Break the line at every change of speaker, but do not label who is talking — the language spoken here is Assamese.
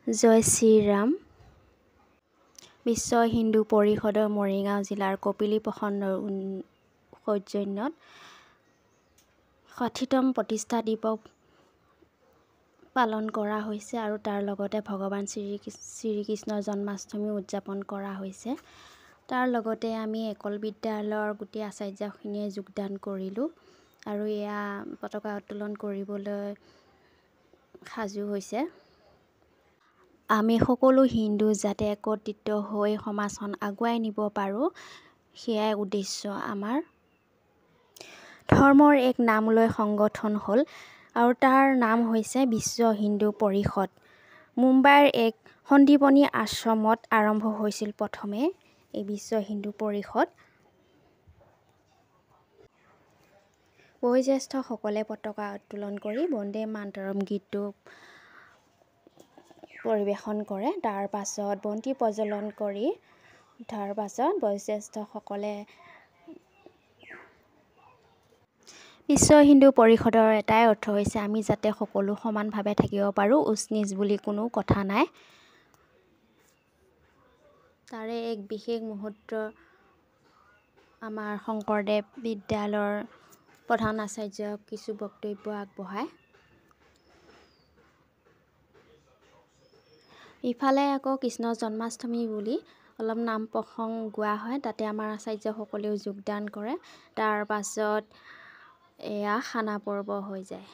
জয় শ্ৰীৰাম। বিশ্ব হিন্দু পৰিষদৰ মৰিগাঁও জিলাৰ কপিলী প্ৰখণ্ডৰ সৌজন্যত ৬০তম প্ৰতিষ্ঠা দিৱস পালন কৰা হৈছে আৰু তাৰ লগতে ভগৱান শ্ৰীকৃষ্ণৰ জন্মাষ্টমী উদযাপন কৰা হৈছে। তাৰ লগতে আমি একল বিদ্যালয়ৰ গোটেই আচাৰ্যখিনিয়ে যোগদান কৰিলোঁ আৰু এয়া পতাকা উত্তোলন কৰিবলৈ সাজু হৈছে। আমি সকলো হিন্দু যাতে একত্ৰিত হৈ সমাজখন আগুৱাই নিব পাৰোঁ, সেয়াই উদ্দেশ্য আমাৰ। ধৰ্মৰ এক নাম লৈ সংগঠন হ'ল আৰু তাৰ নাম হৈছে বিশ্ব হিন্দু পৰিষদ। মুম্বাইৰ এক সন্দীপনী আশ্ৰমত আৰম্ভ হৈছিল প্ৰথমে এই বিশ্ব হিন্দু পৰিষদ। বয়োজ্যেষ্ঠসকলে পতাকা উত্তোলন কৰি বন্দে মাতৰম গীতটো পৰিৱেশন কৰে। তাৰ পাছত বন্তি প্ৰজ্বলন কৰি তাৰ পাছত বয়োজ্যেষ্ঠসকলে বিশ্ব হিন্দু পৰিষদৰ এটাই অৰ্থ হৈছে আমি যাতে সকলো সমানভাৱে থাকিব পাৰোঁ, উচ্চ নীচ বুলি কোনো কথা নাই। তাৰে এক বিশেষ মুহূৰ্ত আমাৰ শংকৰদেৱ বিদ্যালয়ৰ প্ৰধান আচাৰ্য কিছু বক্তব্য আগবঢ়ায়। ইফালে আকৌ কৃষ্ণ জন্মাষ্টমী বুলি অলপ নাম প্ৰসংগ গোৱা হয়, তাতে আমাৰ আচাৰ্যসকলেও যোগদান কৰে। তাৰ পাছত এয়া খানা পৰ্ব হৈ যায়।